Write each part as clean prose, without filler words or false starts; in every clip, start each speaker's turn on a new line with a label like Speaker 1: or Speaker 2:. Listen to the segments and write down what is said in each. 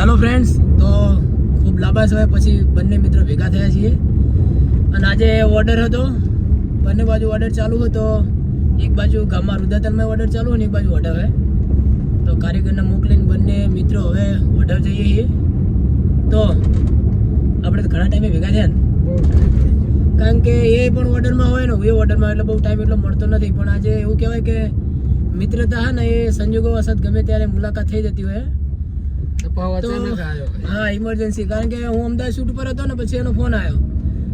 Speaker 1: Hello friends, તો ખૂબ લાંબા સમય પછી બંને મિત્રો ભેગા થયા છીએ અને આજે ઓર્ડર હતો. બંને બાજુ ઓર્ડર ચાલુ હતો. એક બાજુ ગામમાં રુદાતલમાં ઓર્ડર ચાલુ અને એક બાજુ વઢાવે. તો કારીગરને મોકલીને બંને મિત્રો હવે વઢાવ જઈએ છીએ. તો આપણે તો ઘણા ટાઈમે ભેગા થયા ને, કારણ કે એ પણ ઓર્ડરમાં હોય ને એ ઓર્ડરમાં, એટલે બહુ ટાઈમ એટલો મળતો નથી. પણ આજે એવું કહેવાય કે મિત્રતા હા ને એ સંજોગો વસાત ગમે ત્યારે મુલાકાત થઈ જતી હોય. તો હા, ઇમરજન્સી, કારણ કે હું અમદાવાદ શૂટ પર હતો ને પછી એનો ફોન આવ્યો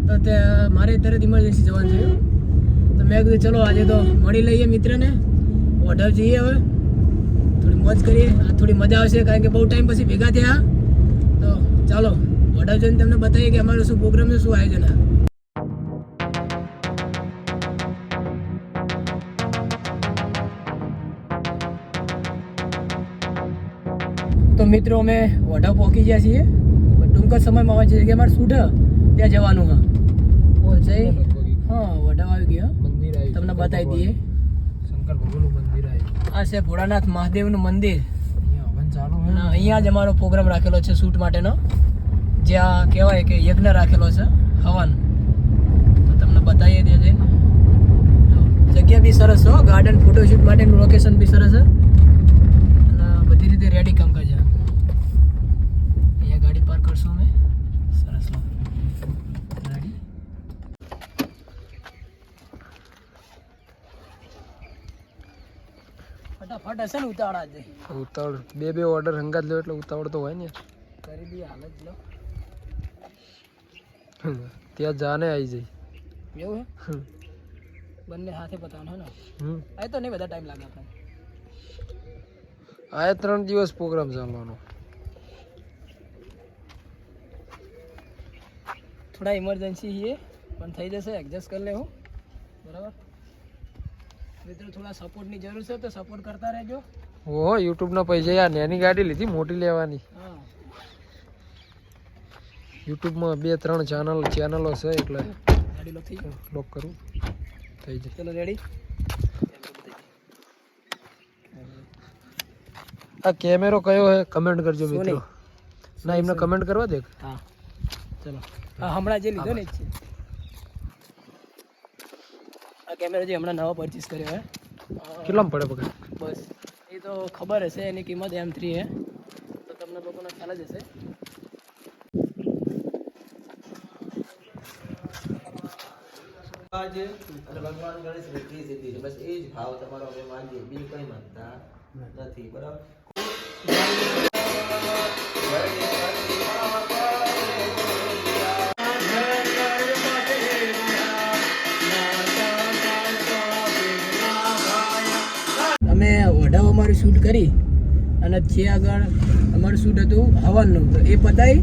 Speaker 1: તો તે મારે તરત ઇમરજન્સી જવાનું થયું. તો મેં કીધું ચલો આજે તો મળી લઈએ મિત્રને, ઓર્ડર જઈએ, હવે થોડી મોજ કરીએ, થોડી મજા આવશે, કારણ કે બહુ ટાઈમ પછી ભેગા થયા. તો ચાલો ઓર્ડર જોઈને તમને બતાવીએ કે અમારું શું પ્રોગ્રામ છે, શું આયોજન છે. તો મિત્રો અમે વઢાવ પહોંચી ગયા છીએ. ટૂંક જ સમયમાં આવે છે કે અમારે શૂટ ત્યાં જવાનું. હા જઈ, હા વઢાવ આવી ગયો, મંદિર આવી, તમને બતાવી દઈએ. શંકર ભગવાનનું મંદિર આવ્યું. આ છે ભોળાનાથ મહાદેવનું મંદિર. અહીંયા જ અમારો પ્રોગ્રામ રાખેલો છે શૂટ માટેનો, જ્યાં કહેવાય કે યજ્ઞ રાખેલો છે, હવન. તો તમને બતાવીએ ત્યાં જઈને. જગ્યા બી સરસ છે, ગાર્ડન ફોટોશૂટ માટેનું લોકેશન બી સરસ છે અને બધી રીતે રેડી કામકાજ છે. અહીંયા ગાડી પાર્ક કરશું અમે. સરસ ગાડી. ફટાફટ હશે ને ઉતાવળા જ ઉતાવળ, બે ઓર્ડર હંગાત લો એટલે ઉતાવળ તો હોય ને. કરી દઈએ હાલ જ લો, ત્યાં જાને આવી જાય એવું હે. બંને હાથે બતાવવાનું હે ને. આ તો નહીં બધા ટાઈમ લાગે આપણે. આ 3 દિવસ પ્રોગ્રામ ચાલવાનો. થોડા ઇમરજન્સી છે પણ થઈ જશે, એડજસ્ટ કરી લેવું. બરાબર મિત્રો, થોડા સપોર્ટની જરૂર છે તો સપોર્ટ કરતા રહેજો. ઓહો, યુટ્યુબના પૈસા યાર, નાની ગાડી લીધી, મોટી લેવાની. હા, યુટ્યુબમાં 2-3 ચેનલો છે એટલે ગાડી લોક થઈ જાય. લોક કરું થઈ જાય. ચલો રેડી. આ કેમેરો કયો હે કમેન્ટ કરજો મિત્રો. ના, એમને કમેન્ટ કરવા દે. હા ચલો, હા હમણાં જે લીધો ને જ છે આ કેમેરો, જે હમણાં નવો પરચેસ કર્યો હે. કેટલામાં પડે પકડ? બસ એ તો ખબર હશે, એની કિંમત M3 હે, તો તમને લોકોને ખ્યાલ જ હશે. અને ભગવાન ગણેશ રીતિ સીધી, બસ એ જ ભાવ તમારો અમે માનીએ, બીજું કંઈ માનતા નથી. બરાબર. અમે વઢાવ અમારું શૂટ કરી અને જે આગળ અમારું શૂટ હતું હવનનું, તો એ પતાવી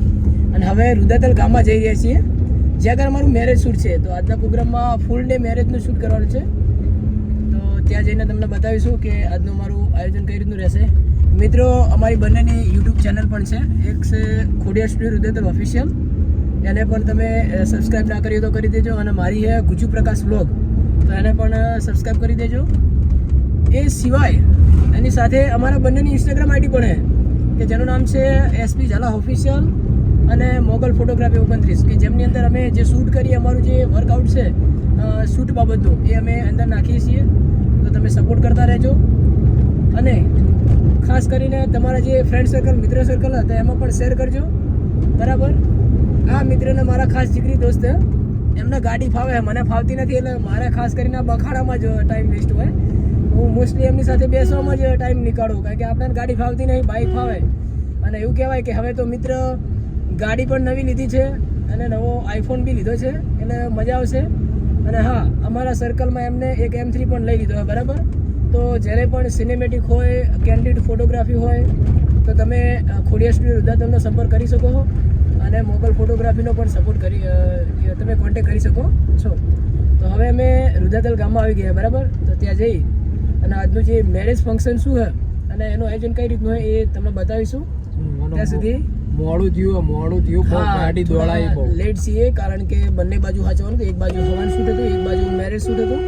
Speaker 1: અને હવે રુદાતલ ગામમાં જઈ રહ્યા છીએ, જ્યાં આગળ અમારું મેરેજ શૂટ છે. તો આજના પ્રોગ્રામમાં ફૂલ ડે મેરેજનું શૂટ કરવાનું છે. તો ત્યાં જઈને તમને બતાવીશું કે આજનું અમારું આયોજન કઈ રીતનું રહેશે. મિત્રો, અમારી બંનેની યુટ્યુબ ચેનલ પણ છે. એક છે ખોડિયાર સ્ટુડિયો રુદાતલ ઓફિશિયલ, એને પણ તમે સબસ્ક્રાઈબ ના કરી તો કરી દેજો. અને મારી છે ગુજુ પ્રકાશ વ્લોગ, તો એને પણ સબસ્ક્રાઈબ કરી દેજો. એ સિવાય એની સાથે અમારા બંનેની ઇન્સ્ટાગ્રામ આઈડી પણ છે, કે જેનું નામ છે SP ઝાલા ઓફિશિયલ અને મોગલ ફોટોગ્રાફી 29, કે જેમની અંદર અમે જે શૂટ કરીએ, અમારું જે વર્કઆઉટ છે શૂટ બાબતનું, એ અમે અંદર નાખીએ છીએ. તો તમે સપોર્ટ કરતા રહેજો. અને ખાસ કરીને તમારા જે ફ્રેન્ડ સર્કલ, મિત્ર સર્કલ હતા એમાં પણ શેર કરજો. બરાબર. આ મિત્રને મારા ખાસ જીગરી દોસ્ત, એમને ગાડી ફાવે, મને ફાવતી નથી, એટલે મારે ખાસ કરીને બખાડામાં જ ટાઈમ વેસ્ટ હોય. હું મોસ્ટલી એમની સાથે બેસવામાં જ ટાઈમ નીકાળું, કારણ કે આપણને ગાડી ફાવતી નહીં, બાઇક ફાવે. અને એવું કહેવાય કે હવે તો મિત્ર ગાડી પણ નવી લીધી છે અને નવો આઈફોન બી લીધો છે, એટલે મજા આવશે. અને હા, અમારા સર્કલમાં એમને એક M3 પણ લઈ લીધો હોય. બરાબર. તો જ્યારે પણ સિનેમેટિક હોય, કેન્ડિડ ફોટોગ્રાફી હોય, તો તમે ખોડિયાર સ્ટુડિયો રુદાતલનો સંપર્ક કરી શકો છો અને મોગલ ફોટોગ્રાફીનો પણ સપોર્ટ કરી તમે કોન્ટેક કરી શકો છો. તો હવે અમે રુદાતલ ગામમાં આવી ગયા. બરાબર. તો ત્યાં જઈ અને આજનું જે મેરેજ ફંક્શન શું છે અને એનું આયોજન કઈ રીતનું હોય એ તમને બતાવીશું. ત્યાં સુધી મોડું થયું, ગાડી દોડાઈ, બહુ લેટ છીએ, કારણ કે બંને બાજુ સાચવાનું. એક બાજુ હવન શૂટ હતું, એક બાજુ મેરેજ શૂટ હતું,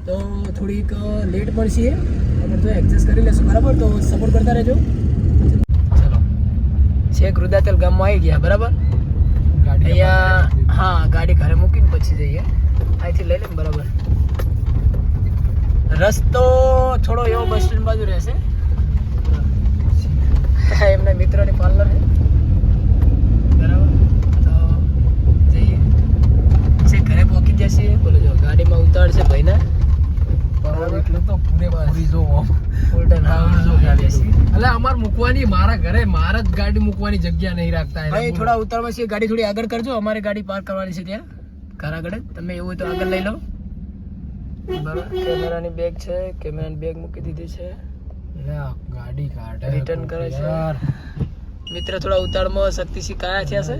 Speaker 1: તો થોડીક લેટ પણ છીએ, પણ તો એડજસ્ટ કરી લેશું. બરાબર. તો સપોર્ટ કરતા રહેજો. ચલો છેક રુદાતલ ગામમાં આવી ગયા બરાબર. અહીંયા હા ગાડી ઘરે મૂકીને પછી જઈએ. અહીંથી લઈ લે બરાબર. રસ્તો થોડો એવો બસ સ્ટેન્ડ બાજુ રહેશે. એમના મિત્રોની પાર્લર છે બરાબર. તો જઈએ છે ઘરે પહોંચી જશે. બોલો જો ગાડીમાં ઉતારશે ભાઈને એટલે તો પૂરી જો ફૂલ એટલે અમારે મૂકવાની મારા ઘરે મારા જ ગાડી મૂકવાની જગ્યા નહીં રાખતા ભાઈ. થોડા ઉતારવા છે ગાડી થોડી આગળ કરજો. અમારે ગાડી પાર્ક કરવાની છે ત્યાં ઘર આગળ. તમે એવું હોય તો આગળ લઈ લો બરાબર. કેમેરાની બેગ છે. કેમેરાની બેગ મૂકી દીધી છે. ગાડી કાઢે રિટર્ન કરે છે મિત્ર. થોડા ઉતાળમાં શક્તિસિંહ કયા થયા છે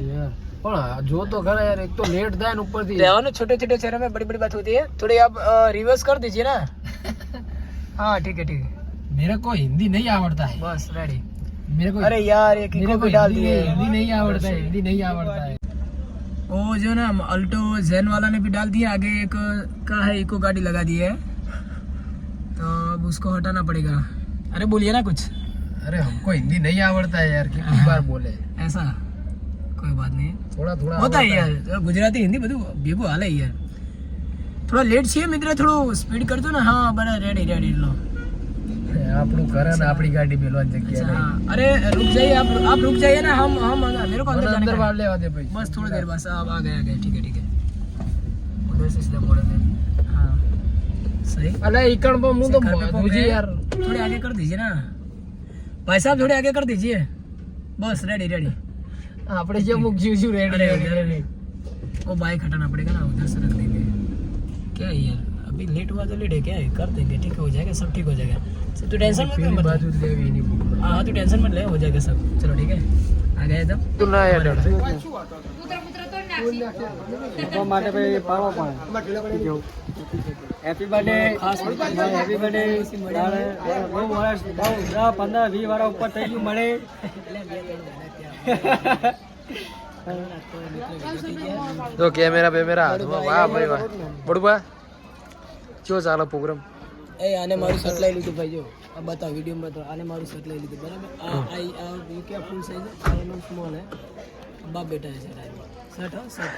Speaker 1: પણ જો તો ઘરે यार. एक तो लेट થાય ને ઉપરથી રહેવાનું. छोटे छोटे शहरों में बड़ी बड़ी बात होती है. थोड़ी आप रिवर्स कर दीजिए ना. हाँ ठीक है ठीक है. मेरे को हिंदी नहीं आवड़ता है. बस रेडी. मेरे को अरे यार एक इको भी डाल दिए. हिंदी नहीं आवड़ता है. हिंदी नहीं आवड़ता है. वो जो ना अल्टो जैन वाला ने भी डाल दिया. आगे एक का है इको गाड़ी लगा दी है तो अब उसको हटाना पड़ेगा. अरे बोलिए ना कुछ. अरे हमको हिंदी नहीं आवड़ता है यार. कितनी बार बोले ऐसा. कोई बात नहीं. थोड़ा थोड़ा होता है यार. गुजराती हिंदी બધું ભેગું હાલે યાર. થોડા લેટ છે મિત્ર. થોડું સ્પીડ કરજો ને. હા બરાબર. રેડી રેડી લો. આપણું ઘર ને આપણી ગાડી મેલવાની જગ્યા. अरे रुक जाइए आप रुक जाइए ना. हम मेरे को अंदर बाहर लेवा दे भाई. बस थोड़ी देर बस. अब आ गए ठीक है ठीक है. उधर से सीधा मोड़ दे. हाँ सही. अरे इकड़ पर मुंह तो मुझे यार थोड़े आगे कर दीजिए ना भाई साहब. थोड़े आगे कर दीजिए बस. Ready ready. આપણે જે મુક જીવ रेडी रेडी. वो बाइक हटाना पड़ेगा ना. उधर से रख देंगे. क्या है यार अभी लेट हुआ तो लेट है. क्या है कर देंगे. ठीक हो जाएगा सब. ठीक हो जाएगा. तू टेंशन मत ले. बाजू ले भी नहीं. हाँ तू टेंशन मत ले. हो जाएगा सब. चलो ठीक है. आ गए तब तू ना यार तो માટે ભાઈ પાવો પણ હેપી બર્થડે. Happy birthday. બહુ વર્ષ બહુ 10 15 20 વાર ઉપર થઈ ગયું મળે. તો કેમેરા બેમેરા હાથમાં. વાહ ભાઈ વાહ. બડુબા કેવો ચાલે પ્રોગ્રામ. એ આને મારું શર્ટ લઈ લીધું ભાઈ. જો આ બતાવ વિડીયોમાં બતાવ. આને મારું શર્ટ લઈ લીધું બરાબર. આ ये क्या फुल साइज है. આ એનો સ્મોલ है. બાપ બેટા है શર્ટ. હા શર્ટ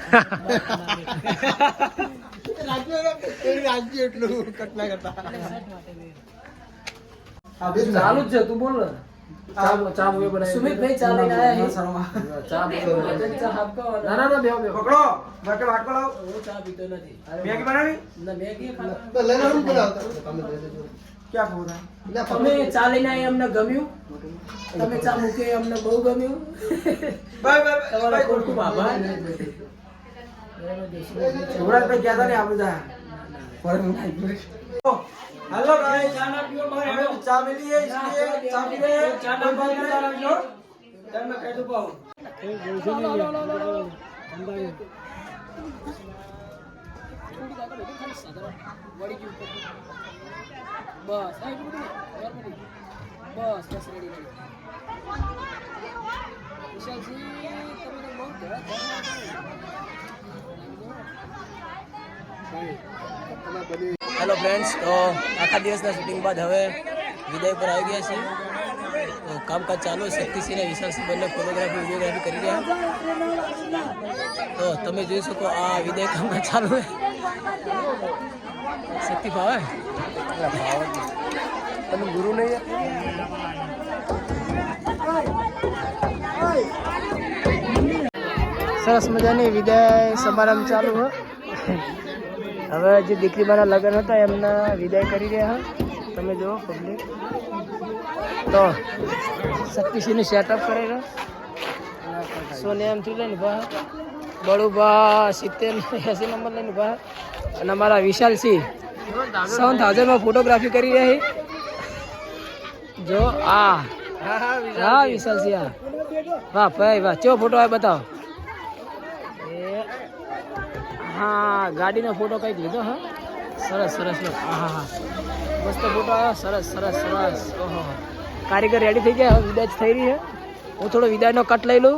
Speaker 1: રાજ્ય એટલું કટના કરતા ચાલુ જ છે. તું બોલ ને. ચા મુએ બનાવી. સુમિત ભાઈ ચા લઈને આયા હે. ચા આપકો. ના ના ના બેહો બેહો. પકડો માટે વાટકો લાવ. હું ચા પીતો નથી. મેગી બનાવી ના. મેગી ખાવા તો લઈને હું બનાવતા. તમે દે દેજો. ક્યાં ખોરા. તમે ચા લઈને આયા અમને ગમ્યું. તમે ચા મૂકે અમને બહુ ગમ્યું. Bye bye. તમારો ખૂબ ખૂબ આભાર. થોડા ભાઈ કહેતા ને આપણે જા પર हेलो गाइस. चा ना पियो बाहर. हमें चा मिली है इसलिए चा पी रहे हैं. चा ना बात बता रखो. तब मैं कह दूं पाऊं बस बस बस रेडी रेडी. विशाल जी તમે તો બહુ ઘણા હેલો ફ્રેન્ડ્સ. તો આખા દિવસના શૂટિંગ બાદ હવે વિદાય પર આવી ગયા છીએ. તો કામકાજ ચાલુ. શક્તિસિંહ અને વિશાલસિંહ બંને ફોટોગ્રાફી વિડીયોગ્રાફી કરી રહ્યા. તો તમે જોઈ શકો આ વિદાય કામકાજ ચાલુ છે. શક્તિ ભાવે તમે ગુરુ નહીં. સરસ મજાની વિદાય સમારંભ ચાલુ હોય. હવે જે દીકરીબાના લગ્ન હતા એમના વિદાય કરી રહ્યા. તમે જુઓ પબ્લિક. તો શક્તિસિંહનું સેટઅપ કરેલા. સોનિયામથી લઈને બહાર. બળુભા 70-80 નંબર લઈને બહાર. અને અમારા વિશાલસિંહ 7000માં ફોટોગ્રાફી કરી રહી. જો આ હા વિશાલસિંહ. હા વાહ ભાઈ વાહ. ચો ફોટો આવે બતાવો. હા ગાડીનો ફોટો કંઈક લીધો. હા સરસ સરસ. હા હા હા મસ્ત ફોટો આવ્યો. સરસ સરસ સરસ. ઓહો કારીગર રેડી થઈ ગયા. હવે વિદાય થઈ રહી છે. હું થોડો વિદાયનો કટ લઈ લઉં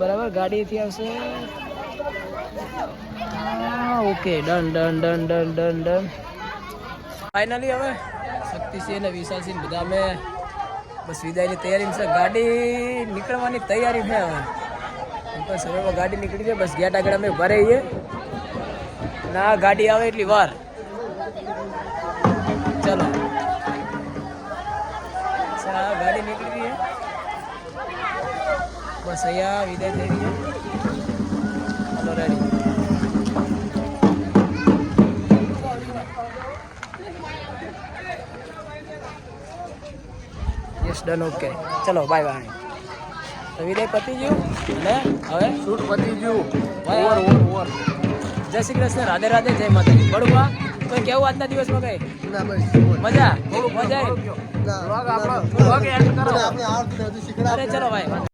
Speaker 1: બરાબર. ગાડીથી આવશે. Okay done done done done done done. Finally હવે શક્તિસિંહ અને વિશાલસિંહ બધા અમે બસ વિદાયની તૈયારી છે. ગાડી નીકળવાની તૈયારી છે હવે. બસ હવે ગાડી નીકળી છે. બસ ગેટ આગળ અમે ભરાઈએ ના ગાડી આવે એટલી વાર. ચલો ગાડી નીકળી રહી છે. બસ અહીંયા વિદાય થઈ રહી છે. ચલો રેડી. Yes done okay. ચલો બાય બાય. તો વિદાય પતી ગયું અને હવે
Speaker 2: શૂટ પતી ગયું.
Speaker 1: Over over over. જય શ્રી કૃષ્ણ. રાધે રાધે. જય માતાજી. બળુભા કોઈ કેવું આજના દિવસમાં કઈ
Speaker 2: ના બસ
Speaker 1: મજા મજા આવી?
Speaker 2: આપણે
Speaker 1: અરે ચલો ભાઈ.